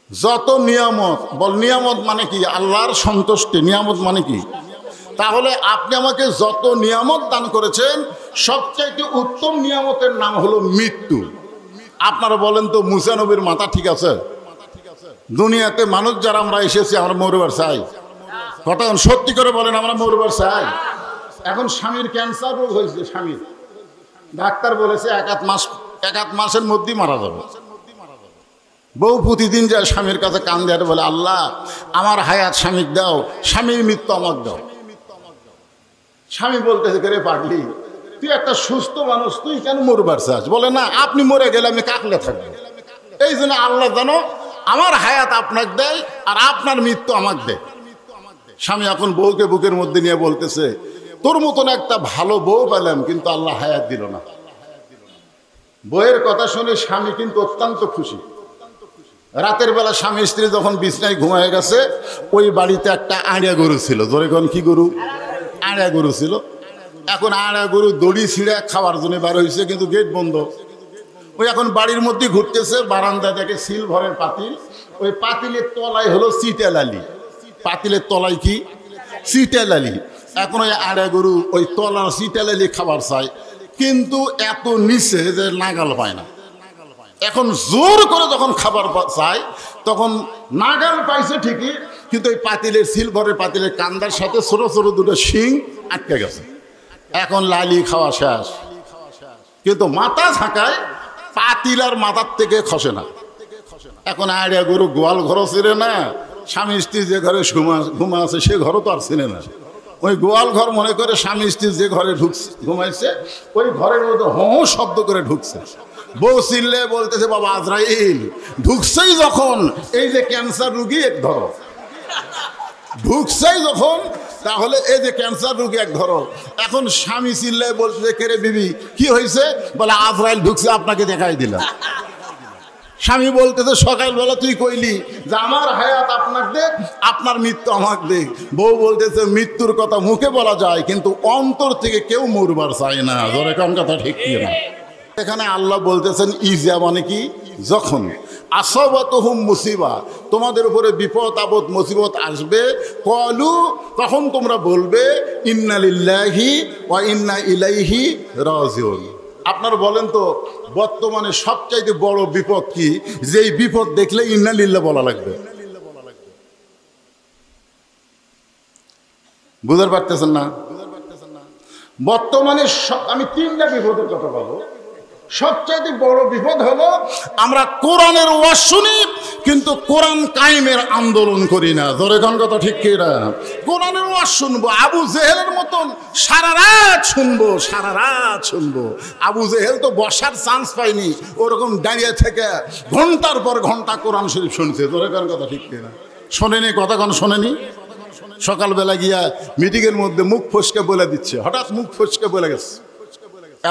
যত নিয়ামত, বল নিয়ামত মানে কি? আল্লাহর সন্তুষ্টি। নিয়ামত মানে কি? তাহলে আপনি আমাকে যত নিয়ামত দান করেছেন, সবচাইতে উত্তম নিয়ামতের নাম হলো মৃত্যু। আপনারা বলেন তো, মুসা নবীর মাথা ঠিক আছে? দুনিয়াতে মানুষ যারা আমরা এসেছি, আমরা মরবার চাই? কথা সত্যি করে বলেন, আমরা মরবার চাই? এখন স্বামীর ক্যান্সার রোগ হয়েছে, স্বামীর ডাক্তার বলেছে এক আধ মাসের মধ্যেই মারা যাবে। বউ প্রতিদিন যায় স্বামীর কাছে কান দিয়ে বলে, আল্লাহ আমার হায়াত স্বামীর দাও, স্বামীর মৃত্যু আমাকে দাও। স্বামী বলতেছে, করে পারলি তুই একটা সুস্থ মানুষ, তুই কেন মরবার চাস? বলে না, আপনি মরে গেলে আমি কাকলে থাকবো, এই জন্য আল্লাহ জানো আমার হায়াত আপনাকে দেয় আর আপনার মৃত্যু আমাকে দেয়। স্বামী এখন বউকে বুকের মধ্যে নিয়ে বলতেছে, তোর মতন একটা ভালো বউ পেলাম, কিন্তু আল্লাহ হায়াত দিল না। বউয়ের কথা শুনে স্বামী কিন্তু অত্যন্ত খুশি। রাতের বেলা স্বামী স্ত্রী যখন বিছনায় ঘুমায় গেছে, ওই বাড়িতে একটা আড়িয়া গরু ছিল। ধরে কোন কি গরু? আড়িয়া গরু ছিল। এখন আড়িয়া গরু দড়ি ছিঁড়ে খাওয়ার জন্য বার হয়েছে, কিন্তু গেট বন্ধ। ওই এখন বাড়ির মধ্যে ঘুরতেছে, বারান্দা থেকে সিলভারের পাতিল, ওই পাতিলের তলায় হলো চিটেল আলি। পাতিলের তলায় কি? চিটেল আলি। এখন ওই আড়িয়া গরু ওই তলার চিটেল আলি খাবার চায়, কিন্তু এত নিচে যে নাগাল পায় না। এখন জোর করে যখন খাবার চায়, তখন নাগাল পাইছে ঠিকই, কিন্তু ওই পাতিলের সিলভারের পাতিলের কান্দার সাথে ছোট ছোট দুটো শিং আটকে গেছে। এখন লালি খাওয়া শেষ, কিন্তু মাথা ঝাঁকায় পাতিল আর মাথার থেকে খসে না। এখন আড়িয়া গরু গোয়াল ঘরও ছিঁড়ে না, স্বামী স্ত্রী যে ঘরে ঘুমা আছে সে ঘরও তো আর ছিঁড়ে না। ওই গোয়াল ঘর মনে করে স্বামী স্ত্রী যে ঘরে ঘুমাইছে, ওই ঘরের মধ্যে হো শব্দ করে ঢুকছে। বউ চিল্লে বলতেছে, বাবা আজরাইল ঢুকছেই যখন, এই যে ক্যান্সার রুগী এক ধরো, ঢুকছেই যখন, তাহলে এই যে ক্যান্সার রুগী এক ধরো। এখন স্বামী চিল্লে বলতেছে, কেরে বিবি কি হয়েছে? বলে আজরাইল ঢুকছে, আপনাকে দেখাই দিলাম। স্বামী বলতেছে, সকালবেলা তুই কইলি যে আমার হায়াত আপনাকে দেখ, আপনার মৃত্যু আমাকে দেখ। বউ বলতেছে, মৃত্যুর কথা মুখে বলা যায়, কিন্তু অন্তর থেকে কেউ মরবার চায় না। ধরে কোন কথা ঠিক কি না? এখানে আল্লাহ বলতেছেন ইজা মানে কি? যখন আসাবাতুহুম মুসিবা, তোমাদের উপরে বিপদ আপদ মুসিবত আসবে, ক্বালু তখন তোমরা বলবে ইন্না লিল্লাহি ওয়া ইন্না ইলাইহি রাজিউন। আপনারা বলেন তো, বর্তমানে সবচাইতে বড় বিপদ কি? যেই বিপদ দেখলে ইন্না লিল্লাহ বলা লাগবে। বুঝতে পারতেছেন না? বর্তমানে আমি তিনটা বিপদের কথা বলবো। সবচাইতে বড় বিপদ হলো আমরা কোরআনের ওয়াজ শুনি, কিন্তু কোরআন কায়েমের আন্দোলন করি না। ধরে কোন কথা ঠিক কি না? কোরআনের ওয়াজ শুনবো, আবু জেহেলের মতন সারা রাত শুনবো, সারা রাত শুনবো। আবু জেহেল তো বসার চান্স পায়নি, ওরকম দাঁড়িয়ে থেকে ঘন্টার পর ঘন্টা কোরআন শরীফ শুনছে। ধরে কোন কথা ঠিক কি না? শোনেনি? কথা কোন শোনেনি? সকালবেলা গিয়া মিটিংয়ের মধ্যে মুখ ফসকে বলে দিচ্ছে, হঠাৎ মুখ ফসকে বলে গেছে।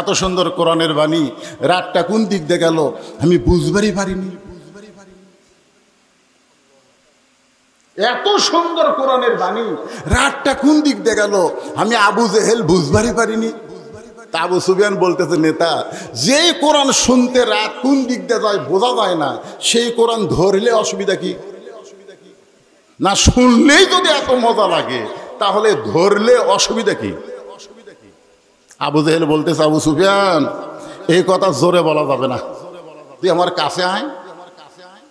এত সুন্দর কোরআনের বাণী, রাতটা কোন দিক দিয়ে গেল আমি বুঝবারই পারিনি। এত সুন্দর কোরআনের বাণী, রাতটা কোন দিক দিয়ে গেল আমি আবু জেহেল বুঝবারই পারিনি। তা আবু সুফিয়ান বলতেছে, নেতা যেই কোরআন শুনতে রাত কোন দিক দিয়ে যায় বোঝা যায় না, সেই কোরআন ধরলে অসুবিধা কি? না শুনলেই যদি এত মজা লাগে, তাহলে ধরলে অসুবিধা কি? আবু জেহেল বলতেছে, আবু সুফিয়ান এই কথা জোরে বলা যাবে না, তুই আমার কাছে আয়,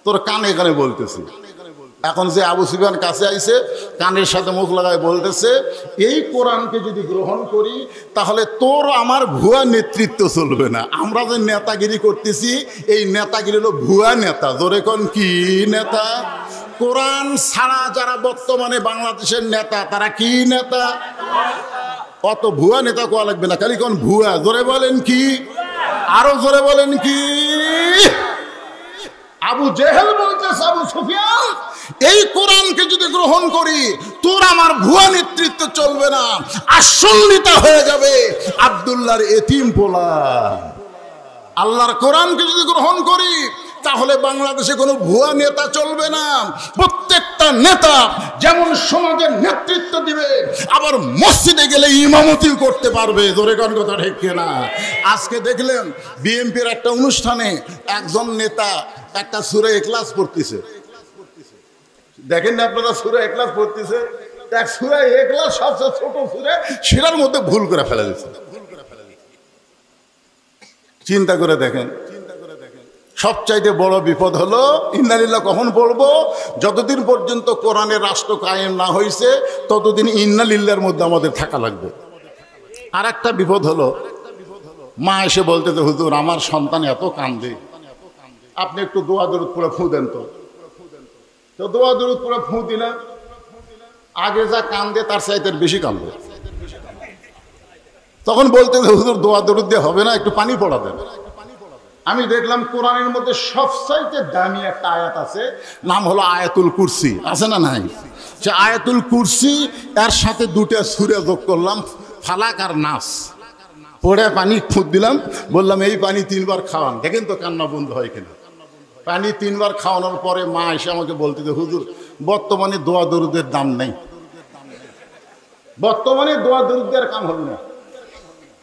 তোর কানে কানে বলতেছি। এখন যে আবু সুফিয়ান কাছে আইছে, কানের সাথে মুখ লাগায় বলতেছে, এই কোরআনকে যদি গ্রহণ করি তাহলে তোর আমার ভুয়া নেতৃত্ব চলবে না। আমরা যে নেতাগিরি করতেছি, এই নেতাগিরি হলো ভুয়া নেতা। জোরে কোন কি নেতা? কোরআন ছাড়া যারা বর্তমানে বাংলাদেশের নেতা, তারা কি নেতা? অত ভুয়া নেতা কোয়া লাগবে না, খালি কোন ভুয়া। জোরে বলেন কি? আরো জোরে বলেন কি? আবু জেহেল বলতেছে, আবু সুফিয়ান এই কোরআনকে যদি গ্রহণ করি, তোর আমার ভুয়া নেতৃত্ব চলবে না, আসল নেতা হয়ে যাবে আব্দুল্লাহর এতিম পোলা। আল্লাহর কোরআনকে যদি গ্রহণ করি, তাহলে বাংলাদেশে কোনো ভুয়া নেতা চলবে না। প্রত্যেকটা নেতা যেমন সমাজের নেতৃত্ব দিবে, আবার মসজিদে গেলে ইমামতিও করতে পারবে। জোরে কোন কথা ঠিক কিনা? আজকে দেখলেন বিএনপির একটা অনুষ্ঠানে একজন নেতা একটা সূরা ইখলাস পড়তেছে। দেখেন না আপনারা সূরা ইখলাস পড়তেছে, এক সূরা ইখলাস সবচেয়ে ছোট সূরা, সেটার মধ্যে ভুল করে ফেলে দিচ্ছে। চিন্তা করে দেখেন, সবচাইতে বড় বিপদ হলো ইন্নালিল্লাহ কখন পড়বো? যতদিন পর্যন্ত কোরআনের রাষ্ট্র কায়েম না হয়েছে ততদিন ইন্নালিল্লাহর মধ্যে আমাদের থাকা লাগবে। আর একটা বিপদ হলো, মা এসে বলতেছে হুজুর আমার সন্তান এত কান্দে, আপনি একটু দোয়া দরুদ পড়ে ফু দেন। তো দোয়া দরুদ পড়ে ফু দিলাম, আগে যা কান্দে তার চাইতে বেশি কান্দে। তখন বলতেছে হুজুর দোয়া দরুদ দিয়ে হবে না, একটু পানি পড়া দেন। আমি দেখলাম কোরআনের মধ্যে সবচাইতে দামি একটা আয়াত আছে, নাম হলো আয়াতুল কুরসি। আছে না নাই? সে আয়াতুল কুরসি এর সাথে দুটা সূরা যোগ করলাম, ফালাক আর নাস, পড়ে পানি ফুট দিলাম, বললাম এই পানি 3 বার খাওয়ান, দেখেন তো কান্না বন্ধ হয় কিনা। পানি 3 বার খাওয়ানোর পরে মা এসে আমাকে বলতে যে হুজুর বর্তমানে দোয়া দরুদের দাম নেই, বর্তমানে দোয়া দরুদের কাম হবে না।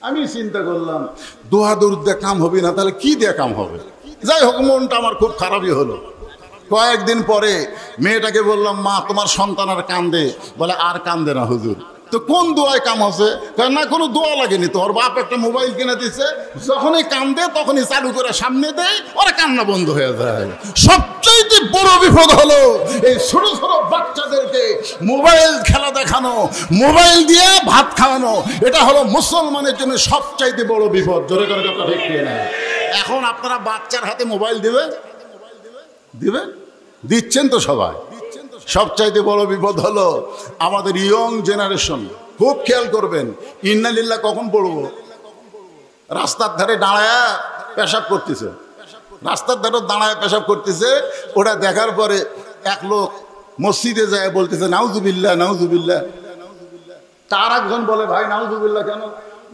আমি চিন্তা করলাম দোয়া দরুদ দিয়ে কাম হবে না, তাহলে কি দিয়ে কাম হবে? যাই হোক, মনটা আমার খুব খারাপই হলো। কয়েকদিন পরে মেয়েটাকে বললাম মা তোমার সন্তান আর কান্দে, বলে আর কান্দে না হুজুর। তো কোন দোয়ায় কাম আছে? না কোনো দোয়া লাগেনি, তোর বাপ একটা মোবাইল কিনে দিছে, যখনই কান্দে তখনই চালু করে সামনে দেয়, ওরা কান্না বন্ধ হয়ে যায়। সবচাইতে বড় বিপদ হলো এই ছোট ছোট বাচ্চাদেরকে মোবাইল খেলা দেখানো, মোবাইল দিয়ে ভাত খাওয়ানো। এটা হলো মুসলমানের জন্য সবচাইতে বড় বিপদ। জোরে করে কথা ঠিক না? এখন আপনারা বাচ্চার হাতে মোবাইল দিবেন, দিচ্ছেন তো সবাই। সবচাইতে বড় বিপদ হলো আমাদের ইয়ং জেনারেশন। খুব খেয়াল করবেন, ইন্নালিল্লাহ কখন পড়বো? রাস্তার ধারে দাঁড়ায় পেশাব করতেছে, রাস্তার ধারে দাঁড়ায় পেশাব করতেছে। ওটা দেখার পরে এক লোক মসজিদে যায় বলতেছে নাউজুবিল্লাহ নাউজুবিল্লাহ। তার একজন বলে ভাই নাউজুবিল্লাহ কেন?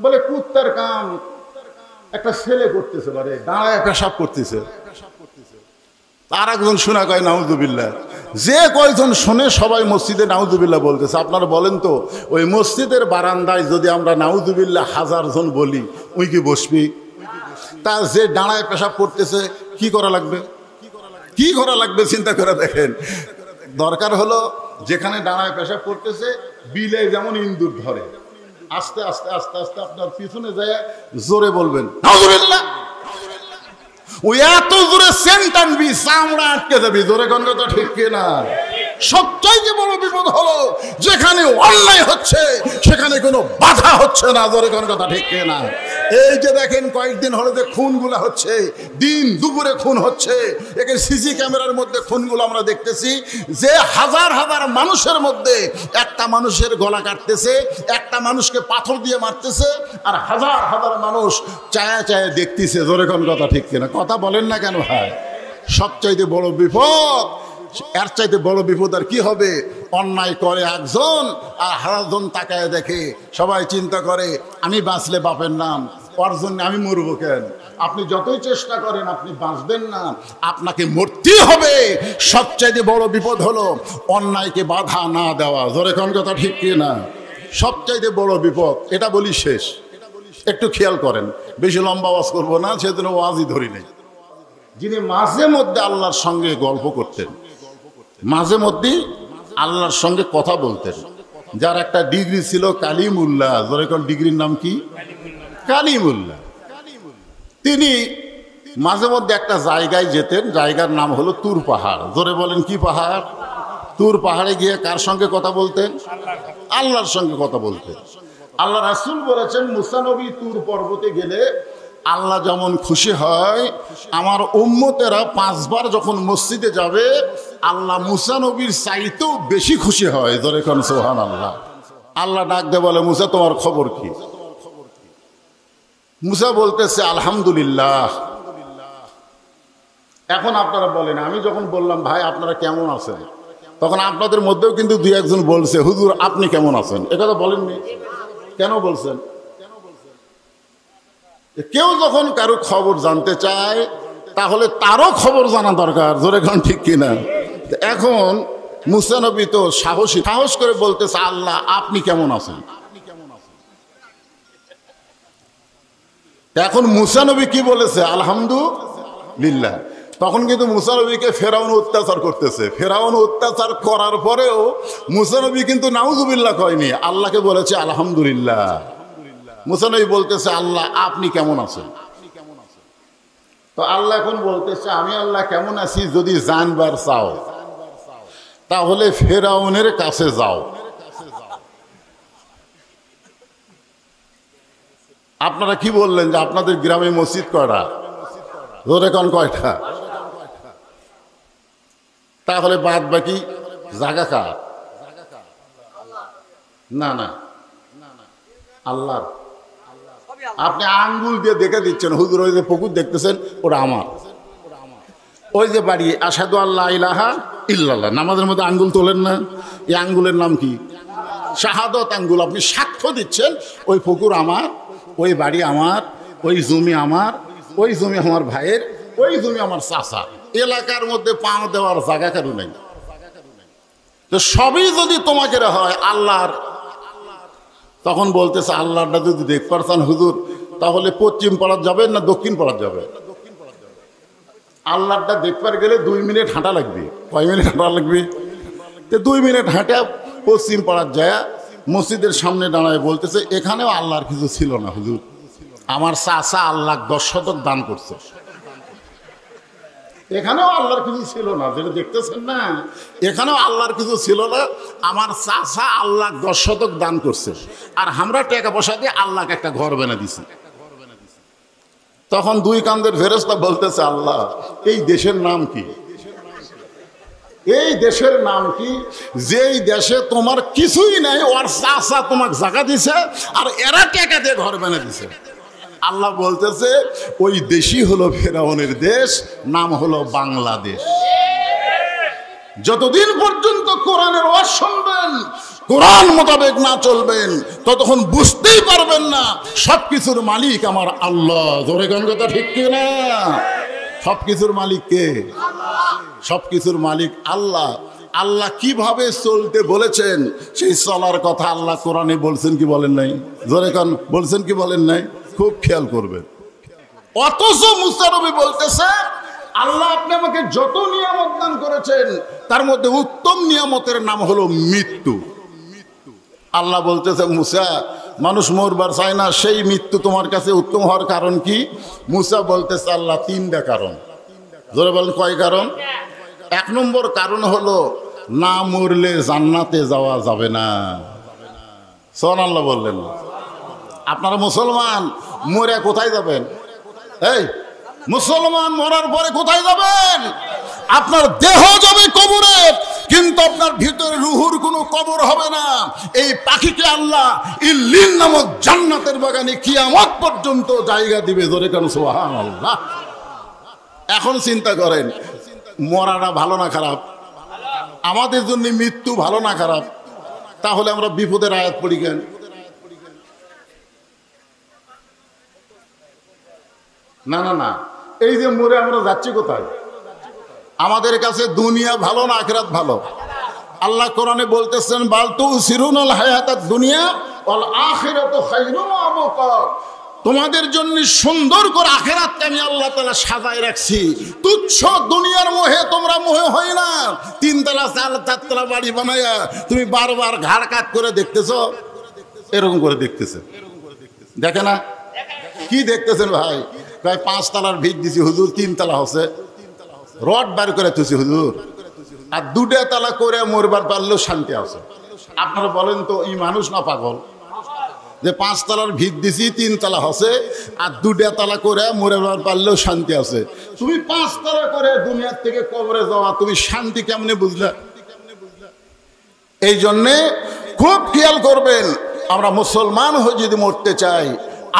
বলে কুত্তার কাম একটা ছেলে করতেছে, পারে দাঁড়ায় পেশাব করতেছে। তার একজন শোনা কয় নাউজুবিল্লাহ। যে কয়জন শোনে সবাই মসজিদে নাউজুবিল্লাহ বলতেছে। আপনারা বলেন তো, ওই মসজিদের বারান্দায় যদি আমরা নাউজুবিল্লাহ 1000 জন বলি, ওই কি বসবি? তা যে দাঁড়ায় পেশাব করতেছে কি করা লাগবে? কি করা লাগবে চিন্তা করে দেখেন। দরকার হলো যেখানে দাঁড়ায় পেশাব করতেছে বিলে যেমন ইন্দুর ধরে, আস্তে আস্তে আস্তে আস্তে আপনার পিছনে যায় জোরে বলবেন নাউজুবিল্লাহ। ওই এত জোরে সেন্ট টানবি চামড়া আটকে যাবি। জোরে কোন কথা ঠিক কিনা? সবচাইতে বড় বিপদ হলো যেখানে অন্যায় হচ্ছে সেখানে কোনো বাধা হচ্ছে না। জোরে কোন কথা ঠিক কিনা? এই যে দেখেন কয়েকদিন হলো যে খুনগুলা হচ্ছে, দিন দুপুরে খুন হচ্ছে, একে সিসি ক্যামেরার মধ্যে খুনগুলো আমরা দেখতেছি। যে হাজার হাজার মানুষের মধ্যে একটা মানুষের গলা কাটতেছে, একটা মানুষকে পাথর দিয়ে মারতেছে, আর হাজার হাজার মানুষ চায়া চায়া দেখতেছে। জোরে কোন কথা ঠিক কিনা? কথা বলেন না কেন ভাই? সবচাইতে বড় বিপদ, এর চাইতে বড় বিপদ আর কি হবে? অন্যায় করে একজন আর 1000 জন তাকায় দেখে। সবাই চিন্তা করে আমি বাঁচলে বাপের নাম, ওর জন্য আমি মরবো কেন? আপনি যতই চেষ্টা করেন আপনি বাঁচবেন না, আপনাকে মরতেই হবে। সবচাইতে বড় বিপদ হলো অন্যায়কে বাধা না দেওয়া। জোরে কোন কথা ঠিক কি না? সবচাইতে বড় বিপদ। এটা বলি শেষ, একটু খেয়াল করেন, বেশি লম্বা ওয়াজ করবো না, সেজন্য ওয়াজই ধরি নেই। যিনি মাঝে মধ্যে আল্লাহর সঙ্গে গল্প করতেন, মাঝে মধ্যেই আল্লাহর সঙ্গে কথা বলতেন, যার একটা ডিগ্রি ছিল কালিমুল্লাহ। জোরে কোন ডিগ্রির নাম কি? কালিমুল্লাহ। তিনি মাঝে মধ্যে একটা জায়গায় যেতেন, জায়গার নাম হলো তুর পাহাড়। জোরে বলেন কি পাহাড়? তুর পাহাড়ে গিয়ে কার সঙ্গে কথা বলতেন? আল্লাহর সঙ্গে কথা বলতেন। আল্লাহ রাসূল বলেছেন মুসা নবী তুর পর্বতে গেলে আল্লাহ যেমন খুশি হয়, আমার উম্মতেরা 5 বার যখন মসজিদে যাবে আল্লাহ মুসা নবীর চাইতেও বেশি খুশি হয়। ধরে কোন সুবহানাল্লাহ। আল্লাহ ডাক দে বলে মুসা তোমার খবর কি? মুসা বলতেছে আলহামদুলিল্লাহ। এখন আপনারা বলেন, আমি যখন বললাম ভাই আপনারা কেমন আছেন, তখন আপনাদের মধ্যেও কিন্তু 2-1 জন বলছে হুজুর আপনি কেমন আছেন। একথা বলেননি? কেন বলছেন? কেউ যখন কারো খবর জানতে চায় তাহলে তারও খবর জানা দরকার। জোরে কোন ঠিক কিনা? এখন মুসা নবী তো সাহস করে বলতেছে আল্লাহ আপনি কেমন আছেন। এখন মুসা নবী কি বলেছে? আলহামদুলিল্লাহ। তখন কিন্তু মুসা নবীকে ফেরাউন অত্যাচার করতেছে। ফেরাউন অত্যাচার করার পরেও মুসা নবী কিন্তু নাউজুবিল্লাহ কয়নি, আল্লাহকে বলেছে আলহামদুলিল্লাহ। মুসা নবী বলতেছে আল্লাহ আপনি কেমন আছেন? তো আল্লাহ এখন বলতেছে আমি আল্লাহ কেমন আছি যদি জানবার চাও তাহলে ফেরাউনের কাছে যাও। আপনারা কি বললেন যে আপনাদের গ্রামে মসজিদ কয়টা? ধরে কোন কয়টা? তাহলে বাদ বাকি জায়গা কার? না না আল্লাহ। আপনি আঙ্গুল দিয়ে দেখে দিচ্ছেন হুজুর ওই যে পুকুর দেখতেছেন ওটা আমার, ওই যে বাড়ি আশহাদু আল্লা ইলাহা ইল্লাল্লাহ নামাজের মধ্যে আঙ্গুল তোলেন না, এই আঙ্গুলের নাম কি? শাহাদত আঙ্গুল। আপনি সাক্ষ্য দিচ্ছেন ওই পুকুর আমার, ওই বাড়ি আমার, ওই জমি আমার, ওই জমি আমার ভাইয়ের, ওই জমি আমার চাচা। এলাকার মধ্যে পাও দেওয়ার জায়গা কারো নেই। তো সবই যদি তোমাকে হয় আল্লাহর, তখন বলতেছে আল্লাহটা যদি দেখতে চান হুজুর তাহলে পশ্চিম পাড়ার যাবেন না দক্ষিণ পাড়ার যাবেন? আল্লাহটা দেখবার গেলে 2 মিনিট হাঁটা লাগবে। কয় মিনিট হাঁটা লাগবে? তো 2 মিনিট হাঁটা পশ্চিম পাড়ার যায় মসজিদের সামনে দাঁড়ায় বলতেছে এখানেও আল্লাহর কিছু ছিল না হুজুর, আমার চাচা আল্লাহ 10 শতক দান করছে। এখানেও আল্লাহর কিছু ছিল না, যেটা দেখতেছেন না, এখানেও আল্লাহর কিছু ছিল না, আমার চাচা আল্লাহ 10 শতক দান করছে, আর আমরা টাকা পয়সা দিয়ে আল্লাহকে একটা ঘর বানিয়ে দিছি। তখন 2 কান্দের ফেরেশতা বলতেছে আল্লাহ এই দেশের নাম কি? এই দেশের নাম কি যেই দেশে তোমার কিছুই নাই, ওর চাচা তোমাকে জায়গা দিছে আর এরা টাকা দিয়ে ঘর বানিয়ে দিছে? আল্লাহ বলতেছে ওই দেশই হলো ফেরাউনের দেশ, নাম হলো বাংলাদেশ। যতদিন পর্যন্ত কোরআনের ওয়াজ শুনবেন, কোরআন মোতাবেক না চলবেন, ততক্ষণ বুঝতেই পারবেন না সবকিছুর মালিক আমার আল্লাহ। জোরে কোন কথা ঠিক কি না? সবকিছুর মালিক কে? সবকিছুর মালিক আল্লাহ। আল্লাহ কিভাবে চলতে বলেছেন সেই চলার কথা আল্লাহ কোরআনে বলছেন কি বলেন নাই? জোরে কোন বলছেন কি বলেন নাই? খুব খেয়াল করবেন। অথচ মুসা নবী বলতেছে আল্লাহ আপনি আমাকে যত নিয়ামত দান করেছেন তার মধ্যে উত্তম নিয়ামতের নাম হলো মৃত্যু। আল্লাহ বলতেছে মুসা মানুষ মরবার চায় না, সেই মৃত্যু তোমার কাছে উত্তম হওয়ার কারণ কি? মুসা বলতেছে আল্লাহ 3টা কারণ। ধরে বলেন কয় কারণ? 1 নম্বর কারণ হলো না মরলে জান্নাতে যাওয়া যাবে না। সুবহানাল্লাহ বললেন। আপনারা মুসলমান মরে কোথায় যাবেন? এই মুসলমান মরার পরে কোথায় যাবেন? আপনার দেহ যাবে কবরে, কিন্তু আপনার ভিতরে রুহুর কোনো কবর হবে না। এই পাখিকে আল্লাহ ইল্লিন নামক জান্নাতের বাগানে কিয়ামত পর্যন্ত জায়গা দিবে। জোরে কান সুবহানাল্লাহ। এখন চিন্তা করেন মরাটা ভালো না খারাপ? আমাদের জন্য মৃত্যু ভালো না খারাপ? তাহলে আমরা বিপদের আয়াত পড়ি কেন? না না না, এই যে মরে আমরা যাচ্ছি কোথায়? আমাদের কাছে দুনিয়া ভালো না আখিরাত ভালো? আল্লাহ কোরআনে বলতেছেন বাল তুসিরুনাল হায়াতাদ দুনিয়া ওয়াল আখিরাতু খায়রুন ওয়া আবকা। তোমাদের জন্য সুন্দর করে আখিরাতকে আমি আল্লাহ তাআলা সাজায় রাখছি। তুচ্ছ দুনিয়ার মোহে তোমরা মোহে হয় না। 3 তলা 4 তলা বাড়ি বানায়া তুমি বারবার ঘাড় কাট করে দেখতেছো, এরকম করে দেখতেছে। দেখে না? কি দেখতেছেন ভাই? প্রায় 5 তলার ভিত দিছি হুজুর, 3 তলা হচ্ছে, রড বার করে তুছি হুজুর, আর 2টা তলা করে মরবার পারলেও শান্তি আছে। আপনারা বলেন তো এই মানুষ না পাগল যে 5 তলার ভিত দিছি 3 তলা হচ্ছে আর 2টা তলা করে মরবার পারলেও শান্তি আছে? তুমি 5 তলা করে দুনিয়ার থেকে কবরে যাওয়া তুমি শান্তি কেমনে বুঝলা? এই জন্যে খুব খেয়াল করবেন, আমরা মুসলমান হয়ে যদি মরতে চাই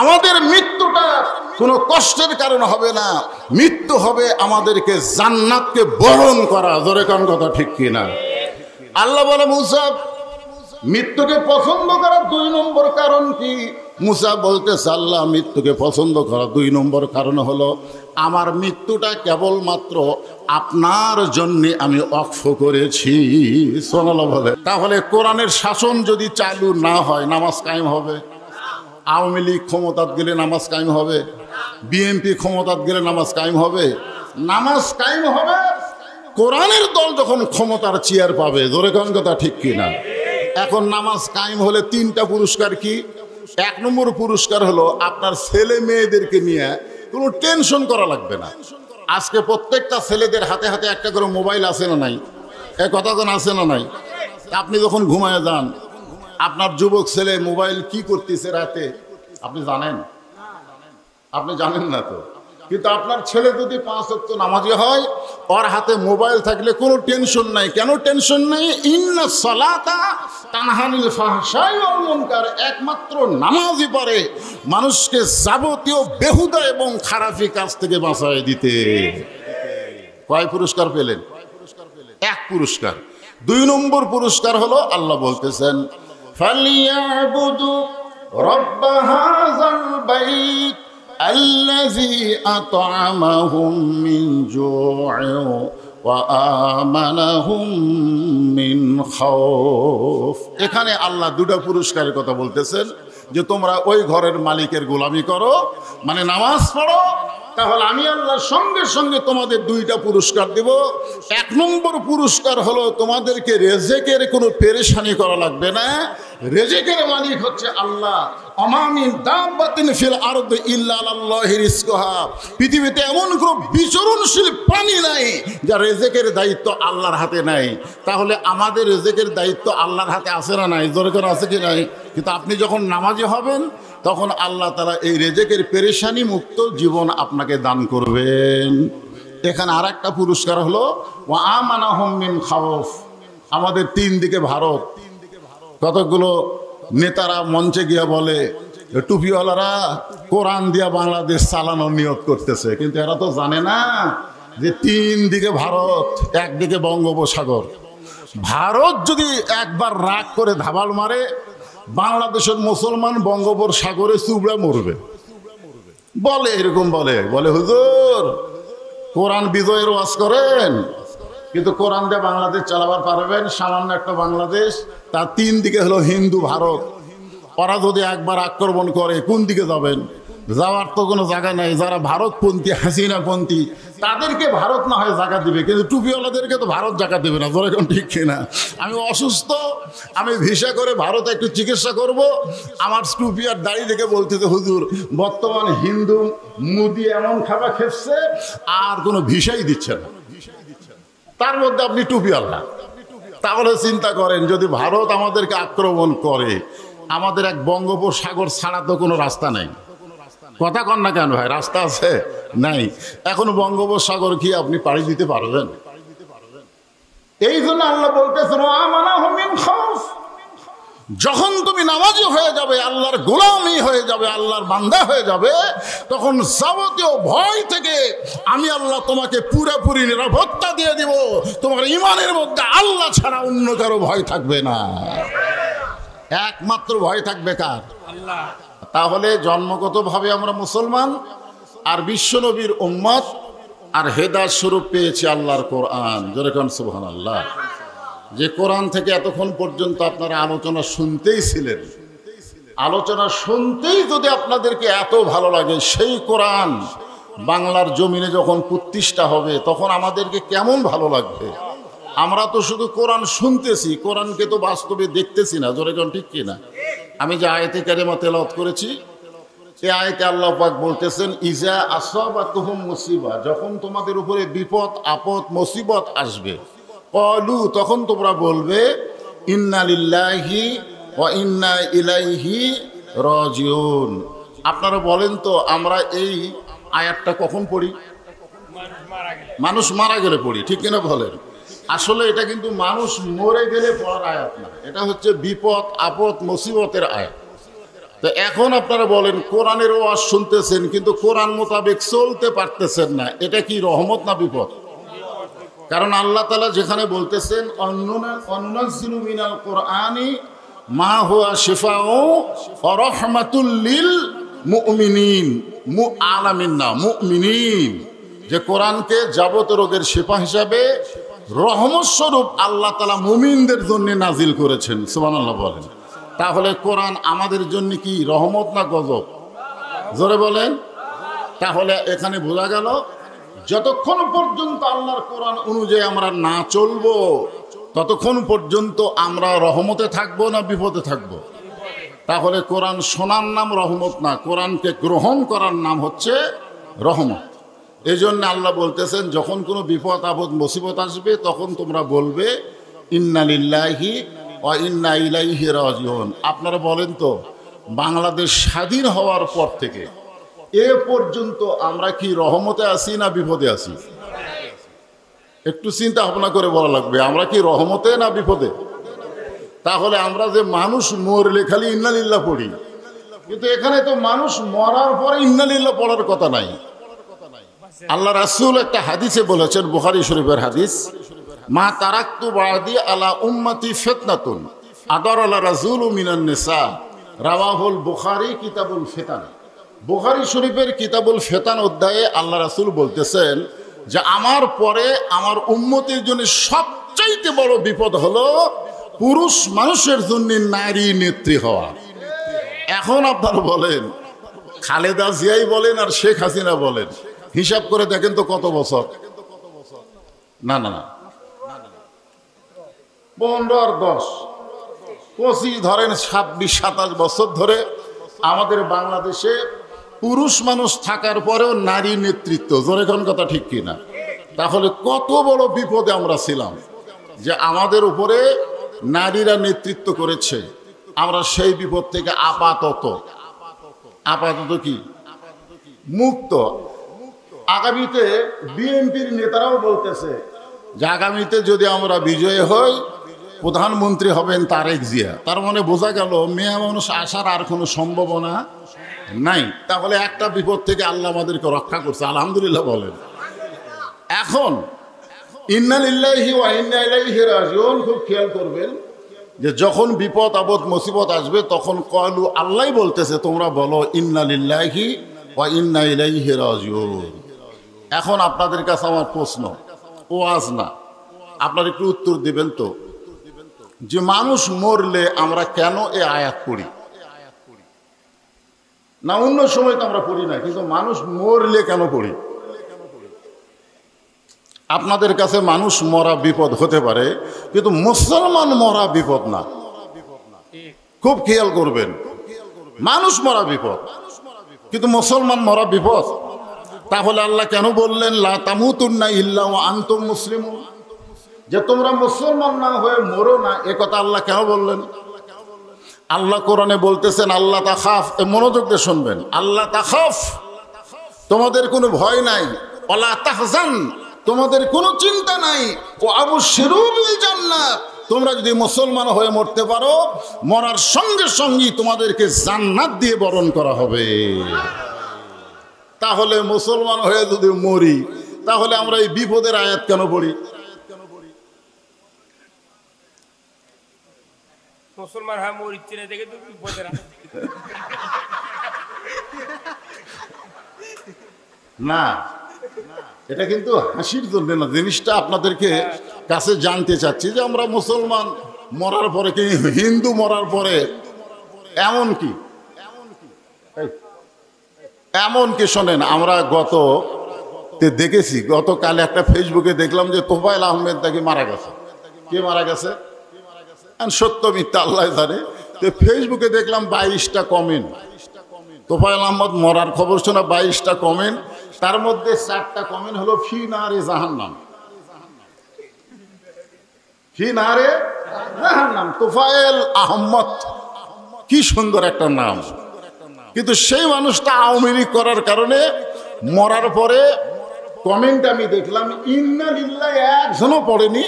আমাদের মৃত্যুটা কোনো কষ্টের কারণ হবে না, মৃত্যু হবে আমাদেরকে জান্নাতকে বরণ করা। জোরে কোন কথা ঠিক কিনা? আল্লাহ বলে মুসা মৃত্যুকে পছন্দ করার 2 নম্বর কারণ কি? মুসা বলতেছে আল্লাহ মৃত্যুকে পছন্দ করার 2 নম্বর কারণ হলো আমার মৃত্যুটা কেবলমাত্র আপনার জন্যে আমি ওয়াকফ করেছি। সুবহানাল্লাহ বলে। তাহলে কোরআনের শাসন যদি চালু না হয় নামাজ কায়েম হবে? আওয়ামী লীগ ক্ষমতাত গেলে নামাজ কায়েম হবে? বিএনপি ক্ষমতাত গেলে নামাজ কায়েম হবে? নামাজ কায়েম হবে কোরআনের দল যখন ক্ষমতার চেয়ার পাবে। জোরে কোন কথা ঠিক কিনা? এখন নামাজ কায়েম হলে 3টা পুরস্কার কি? 1 নম্বর পুরস্কার হলো আপনার ছেলে মেয়েদেরকে নিয়ে কোনো টেনশন করা লাগবে না। আজকে প্রত্যেকটা ছেলেদের হাতে হাতে একটা করে মোবাইল আছে না নাই? এ কথা কোন আছে না নাই? আপনি যখন ঘুমায় যান, আপনার যুবক ছেলে মোবাইল কি করতেছে রাতে আপনি জানেন? আপনি জানেন না তো। কিন্তু আপনার ছেলে যদি 5 ওয়াক্ত নামাজি হয়, ওর হাতে মোবাইল থাকলে কোনো টেনশন নাই। কেন টেনশন নাই? ইন্না সালাতা তানহানিল ফাহশাই ওয়াল মুনকার। একমাত্র নামাজই পারে মানুষকে যাবতীয় বেহুদা এবং খারাপি কাজ থেকে বাঁচায় দিতে। কয় পুরস্কার পেলেন? 1 পুরস্কার। 2 নম্বর পুরস্কার হলো আল্লাহ বলতেছেন ফালিয়াবুদু রাব্ব হাযাল বাইত الذي أطعمهم من جوع وآمنهم من خوف। এখানে আল্লাহ 2টা পুরস্কারের কথা বলতেছেন যে তোমরা ওই ঘরের মালিকের গোলামি করো, মানে নামাজ পড়ো, তাহলে আমি আল্লাহ সঙ্গে সঙ্গে তোমাদের 2টা পুরস্কার দেব। 1 নম্বর পুরস্কার হলো তোমাদেরকে রেজেকের কোনো পেরেশানি করা লাগবে না। রেজেকের মালিক হচ্ছে আল্লাহ। অমামিন দাব্বাতিন ফিল আরদি ইল্লা আলাল্লাহি রিজকুহা। পৃথিবীতে এমন কোনো বিচরণশীল প্রাণী নাই যার রেজেকের দায়িত্ব আল্লাহর হাতে নাই। তাহলে আমাদের রেজেকের দায়িত্ব আল্লাহর হাতে আছে না নাই? জোরে করে আছে কি নাই? কিন্তু আপনি যখন নামাজি হবেন তখন আল্লাহ তাআলা এই রেজেকের পেরেশানি মুক্ত জীবন আপনাকে দান করবেন। এখানে আরেকটা পুরস্কার হলো ওয়া আমানাহুম মিন খাউফ। আমাদের 3 দিকে ভারত। কতগুলো নেতারা মঞ্চে গিয়া বলে টুপিওয়ালারা কোরআন দিয়া বাংলাদেশ চালানোর নিয়ত করতেছে, কিন্তু এরা তো জানে না যে 3 দিকে ভারত, একদিকে বঙ্গোপসাগর। ভারত যদি একবার রাগ করে ধাবাল মারে, বাংলাদেশের মুসলমান বঙ্গোপসাগরে চুবড়া মরবে। বলে এরকম বলে হুজুর কোরআন বিজয়ের ওয়াজ করেন, কিন্তু কোরআন দিয়ে বাংলাদেশ চালাবার পারবেন? সামান্য একটা বাংলাদেশ, তার 3 দিকে হলো হিন্দু ভারত। ওরা যদি একবার আক্রমণ করে কোন দিকে যাবেন? যাওয়ার তো কোনো জায়গা নাই। যারা ভারতপন্থী, হাসিনাপন্থী, তাদেরকে ভারত না হয় জায়গা দিবে, কিন্তু টুপিওয়ালাদেরকে তো ভারত জায়গা দেবে না। ধরে এখন ঠিক কিনা? আমি অসুস্থ, আমি ভিসা করে ভারতে একটু চিকিৎসা করব, আমার টুপি আর দাড়ি দেখে বলতেছে হুজুর বর্তমান হিন্দু মুদি এমন খাবার খেচ্ছে আর কোনো ভিসাই দিচ্ছে না, তার মধ্যে আপনি টুপিওয়ালা। তাহলে চিন্তা করেন যদি ভারত আমাদেরকে আক্রমণ করে, আমাদের এক বঙ্গোপসাগর ছাড়া তো কোনো রাস্তা নাই। কথা কন না কেন ভাই? রাস্তা আছে? নাই। এখন বঙ্গোপসাগর কি আপনি পাড়ি দিতে পারবেন? এই জন্য আল্লাহ বলতেছেন আমানাহুম মিন খাউফ। যখন তুমি নামাজি হয়ে যাবে, আল্লাহর গোলামি হয়ে যাবে, আল্লাহর বান্দা হয়ে যাবে, তখন যাবতীয় ভয় থেকে আমি আল্লাহ তোমাকে পুরোপুরি নিরাপত্তা দিয়ে দিব। তোমার ইমানের মধ্যে আল্লাহ ছাড়া অন্য কারো ভয় থাকবে না। একমাত্র ভয় থাকবে কার? আল্লাহ। তাহলে জন্মগতভাবে আমরা মুসলমান আর বিশ্বনবীর উম্মত আর হেদায়েত স্বরূপ পেয়েছি আল্লাহর কোরআন। জোরে কোন সুবহানাল্লাহ। যে কোরআন থেকে এতক্ষণ পর্যন্ত আপনারা আলোচনা শুনতেই ছিলেন, আলোচনা শুনতেই যদি আপনাদেরকে এত ভালো লাগে, সেই কোরআন বাংলার জমিনে যখন প্রতিষ্ঠা হবে তখন আমাদেরকে কেমন ভালো লাগবে। আমরা তো শুধু কোরআন শুনতেছি, কোরআনকে তো বাস্তবে দেখতেছি না। জোরে কোন ঠিক কিনা? আমি যে আয়াতে কারিমা তেলাওয়াত করেছি, এই আয়াতে আল্লাহ পাক বলতেছেন ইজা আসাবাতুহুম মুসিবা, যখন তোমাদের উপরে বিপদ আপদ মুসিবত আসবে, ক্বালু, তখন তোমরা বলবে ইন্না লিল্লাহি ওয়া ইন্না ইলাইহি রাজিউন। আপনারা বলেন তো আমরা এই আয়াতটা কখন পড়ি? মানুষ মারা গেলে পড়ি, ঠিক কিনা বলেন? আসলে এটা কিন্তু মানুষ মরে গেলে পড়ার আয়াত না, এটা হচ্ছে বিপদ আপদ মুসিবতের আয়াত। তো এখন আপনারা বলেন কোরআনের ওয়াজ শুনতেছেন কিন্তু কোরআন মোতাবেক চলতে পারতেছেন না, এটা কি রহমত না বিপদ? কারণ আল্লাহ তাআলা যেখানে বলতেছেন অনুনাজ্জিলু মিনাল কোরআনি মা হুয়া শিফাউ ওয়া রাহমাতুল লিল মুমিনিন, মুআলামিন না মুমিনিন, যে কোরআনকে যাবতীয় রোগের শিফা হিসাবে রহমত স্বরূপ আল্লাহ তাআলা মুমিনদের জন্য নাজিল করেছেন। সুবহানাল্লাহ বলেন। তাহলে কোরআন আমাদের জন্য কি রহমত না গজব? জোরে বলেন। তাহলে এখানে বোঝা গেল যতক্ষণ পর্যন্ত আল্লাহর কোরআন অনুযায়ী আমরা না চলবো ততক্ষণ পর্যন্ত আমরা রহমতে থাকবো না বিপদে থাকবো? তাহলে কোরআন শোনার নাম রহমত না, কোরআনকে গ্রহণ করার নাম হচ্ছে রহমত। এই জন্য আল্লাহ বলতেছেন, যখন কোনো বিপদ আপদ মুসিবত আসবে তখন তোমরা বলবে ইন্না লিল্লাহি ওয়া ইন্না ইলাইহি রাজিউন। আপনারা বলেন তো, বাংলাদেশ স্বাধীন হওয়ার পর থেকে এ পর্যন্ত আমরা কি রহমতে আছি না বিপদে আছি? একটু চিন্তা ভাবনা করে বলা লাগবে, আমরা কি রহমতে না বিপদে? তাহলে আমরা যে মানুষ মরলে খালি ইন্নালিল্লাহ পড়ি, কিন্তু এখানে তো মানুষ মরার পরে ইন্নালিল্লাহ পড়ার কথা নাই। আল্লাহ রাসূল একটা হাদিসে বলেছেন, বুখারী শরীফের হাদিস, মা তারাকতু বাদি আলা উম্মতি ফিতনাতুন আদারালা রাজুলু মিনান নিসা, রাওয়াহুল বুখারী কিতাবুল ফিতান। বুখারী শরীফের কিতাবুল ফিতান অধ্যায়ে আল্লাহ রাসূল বলতেছেন যে আমার পরে আমার উম্মতের জন্য সবচাইতে বড় বিপদ হলো পুরুষ মানুষের জন্য নারী নেত্রী হওয়া। এখন আপনারা বলেন, খালেদা জিয়াই বলেন আর শেখ হাসিনা বলেন, হিসাব করে দেখেন তো কত বছর? না না না, 15 আর 10, 25 ধরেন 26-27 বছর ধরে আমাদের বাংলাদেশে পুরুষ মানুষ থাকার পরেও নারী নেতৃত্ব। জোরে কোন কথা ঠিক কিনা? তাহলে কত বড় বিপদে আমরা ছিলাম যে আমাদের উপরে নারীরা নেতৃত্ব করেছে। আমরা সেই বিপদ থেকে আপাতত কি মুক্ত। আগামীতে বিএনপির নেতারাও বলতেছে যে আগামীতে যদি আমরা বিজয়ী হই প্রধানমন্ত্রী হবেন তারেক জিয়া। তার মানে বোঝা গেল মেয়ে মানুষ আসার আর কোনো সম্ভাবনা নাই। তাহলে একটা বিপদ থেকে আল্লাহ আমাদেরকে রক্ষা করছে, আলহামদুলিল্লাহ বলেন। এখন ইন্না লিল্লাহি ওয়া ইন্না ইলাইহি রাজিউন, খুব খেয়াল করবেন যে যখন বিপদ আপদ মুসিবত আসবে তখন কলু, আল্লাহ বলতেছে তোমরা বলো ইন্না লিল্লাহি ওয়া ইন্না ইলাইহি রাজিউন। এখন আপনাদের কাছে আমার প্রশ্ন, ওয়াজ না, আপনারা একটু উত্তর দিবেন তো, যে মানুষ মরলে আমরা কেন এ আয়াত পড়ি না? অন্য সময় তো আমরা পড়ি না, কিন্তু মানুষ মরলে কেন পড়ি? আপনাদের কাছে মানুষ মরা বিপদ হতে পারে, কিন্তু মুসলমান মরা বিপদ না। খুব খেয়াল করবেন, মানুষ মরা বিপদ কিন্তু মুসলমান মরা বিপদ। তাহলে আল্লাহ কেন বললেন লা তামুতুন্না ইল্লা ওয়া আনতুম মুসলিমুন, যে তোমরা মুসলমান না হয়ে মরো না? এ কথা আল্লাহ কেন বললেন? আল্লাহ কোরআনে বলতেছেন আল্লাহ তাখাফ, মনোযোগ দিয়ে শুনবেন, আল্লাহ তাখাফ, তোমাদের কোনো ভয় নাই, ওয়ালা তাহজান, তোমাদের কোনো চিন্তা নাই, ও আবশিরু বিল জান্নাত, তোমরা যদি মুসলমান হয়ে মরতে পারো মরার সঙ্গে সঙ্গেই তোমাদেরকে জান্নাত দিয়ে বরণ করা হবে। তাহলে মুসলমান হয়ে যদি মরি তাহলে আমরা এই বিপদের আয়াত কেন পড়ি? মুসলমান হ্যাঁ মরিচ্ছে না দেখে তো বিপদের না, এটা কিন্তু হাসির জন্য না, জিনিসটা আপনাদেরকে কাছে জানতে চাচ্ছি যে আমরা মুসলমান মরার পরে কি হিন্দু মরার পরে এমনকি শোনেন, আমরা দেখেছি গতকাল একটা ফেসবুকে দেখলাম যে তোফায়েল আহমেদ নাকি মারা গেছে। কে মারা গেছে? সত্য মিথ্যা আল্লাহ জানে। তো ফেসবুকে দেখলাম 22টা কমেন্ট, তোফায়েল আহমদ মরার খবর শোনা 22টা কমেন্ট, তার মধ্যে 4টা কমেন্ট হলো ফি নারে জাহান্নাম, ফি নারে জাহান্নাম। তোফায়েল আহমদ কি সুন্দর একটা নাম, কিন্তু সেই মানুষটা আওয়ামী লীগ করার কারণে মরার পরে কমেন্ট আমি দেখলাম ইন্না লিল্লাহি একজনও পড়েনি,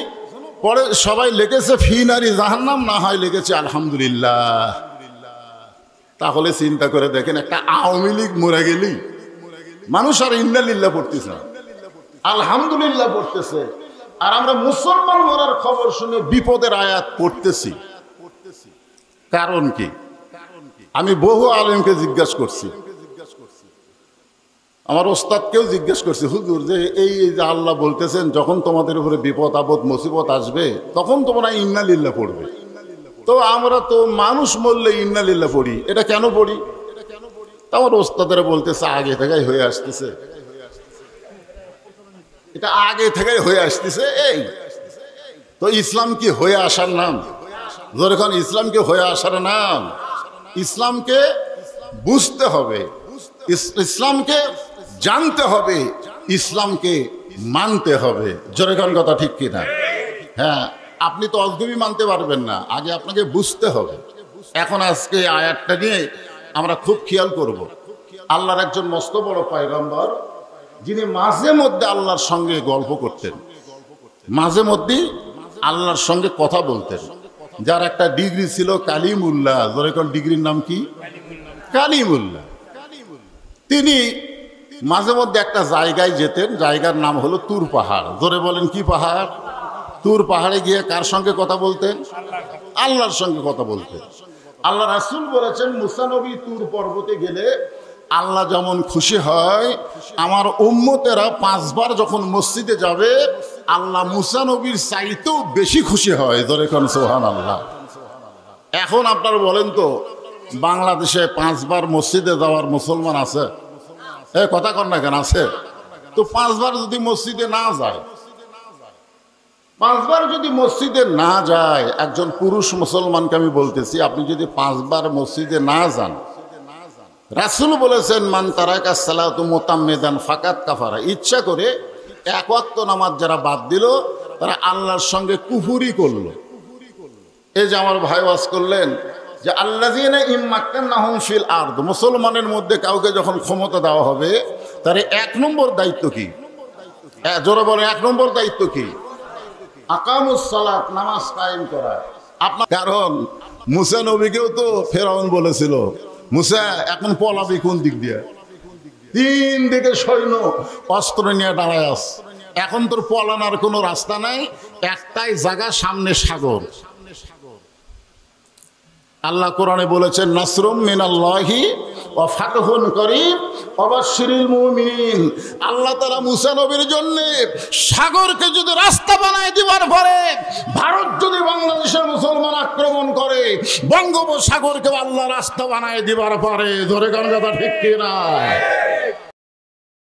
পরে সবাই লিখেছে ফি নারি জাহান্নাম, না হয় লিখেছে আলহামদুলিল্লাহ। তাহলে চিন্তা করে দেখেন, একটা আওয়ামী লীগ মরে গেলি মানুষ আর ইন্না লিল্লাহ পড়তেছে না, আলহামদুলিল্লাহ পড়তেছে, আর আমরা মুসলমান মরার খবর শুনে বিপদের আয়াত পড়তেছি। কারণ কি? আমি বহু আলেমকে জিজ্ঞাসা করছি, আমার ওস্তাদকেও জিজ্ঞেস করছি, হুজুর যে এই যে আল্লাহ বলতেছেন যখন তোমাদের উপরে বিপদ আপদ মুসিবত আসবে তখন তোমরা ইন্না লিল্লাহ পড়বে, তো আমরা তো মানুষ মরলে ইন্না লিল্লাহ পড়ি, এটা কেন পড়ি? আমার ওস্তাদেরা বলতেছে আগে থেকেই হয়ে আসতেছে। এটা আগে থেকে হয়ে আসতেছে। এই তো ইসলাম কি হয়ে আসার নাম? যখন ইসলাম কি হয়ে আসার নাম? ইসলামকে বুঝতে হবে, ইসলামকে জানতে হবে, ইসলামকে মানতে হবে। যেরকম কথা ঠিক কিনা? হ্যাঁ, আপনি তো অজগবি মানতে পারবেন না, আগে আপনাকে বুঝতে হবে। এখন আজকে আয়াতটা নিয়ে আমরা খুব খেয়াল করব। আল্লাহর একজন মস্ত বড় পয়গম্বর, যিনি মাঝে মধ্যে আল্লাহর সঙ্গে গল্প করতেন, মাঝে মধ্যে আল্লাহর সঙ্গে কথা বলতেন, যার একটা ডিগ্রি ছিল কালিমুল্লাহ। যেরকম ডিগ্রির নাম কি? কালিমুল্লাহ। তিনি মাঝে মধ্যে একটা জায়গায় যেতেন, জায়গার নাম হলো তুর পাহাড়। জোরে বলেন কি পাহাড়? তুর পাহাড়ে গিয়ে কার সঙ্গে কথা বলতেন? আল্লাহর সঙ্গে কথা বলতেন। আল্লাহ রাসূল বলেছেন, মুসা নবী তুর পর্বতে গেলে আল্লাহ যেমন খুশি হয়, আমার উম্মতেরা 5 বার যখন মসজিদে যাবে আল্লাহ মুসা নবীর চাইতেও বেশি খুশি হয়। জোরে কোন সুবহানাল্লাহ। এখন আপনারা বলেন তো, বাংলাদেশে 5 বার মসজিদে যাওয়ার মুসলমান আছে? কথা কন না কেন? আছে তো। 5 বার যদি মসজিদে না যায়, 5 বার যদি মসজিদে না যায়, একজন পুরুষ মুসলমানকে আমি বলতেছি, আপনি যদি 5 বার মসজিদে না যান, রাসূল বলেছেন, মান তারাকা সালাতু মুতাম্মিদান ফাকাত কাফারা। ইচ্ছা করে 1 ওয়াক্ত নামাজ যারা বাদ দিল, তারা আল্লাহর সঙ্গে কুফরি করলো। এই যে আমার ভাই ওয়াজ করলেন যে আল্লাযীনা ইম্মাক্কানাহুম ফিল আরদ, মুসলমানের মধ্যে কাউকে যখন ক্ষমতা দেওয়া হবে, তার 1 নম্বর দায়িত্ব কি? জোরে বলে 1 নম্বর দায়িত্ব কি? আকামুস সালাত, নামাজ কায়েম করা। আপনার কারণ মুসা নবীকেও তো ফেরাউন বলেছিল, মুসা এখন পলাবি কোন দিক দিয়ে? 3 দিকে সৈন্য অস্ত্র নিয়ে দাঁড়ায় আস, এখন তোর পলানোর কোনো রাস্তা নাই, একটাই জায়গা, সামনে সাগর। আল্লাহ কোরআনে বলেছেন, নাসরুম মিনাল্লাহি ওয়া ফাতহুন করিম ওয়া বাশশিরিল মুমিনিন। আল্লাহ তাআলা মুসা নবীর জন্য সাগরকে যদি রাস্তা বানায় দিবার পরে, ভারত যদি বাংলাদেশের মুসলমান আক্রমণ করে, বঙ্গোপসাগরকে আল্লাহ রাস্তা বানায় দিবার পরে। ধরে কোন কথা ঠিক কি না?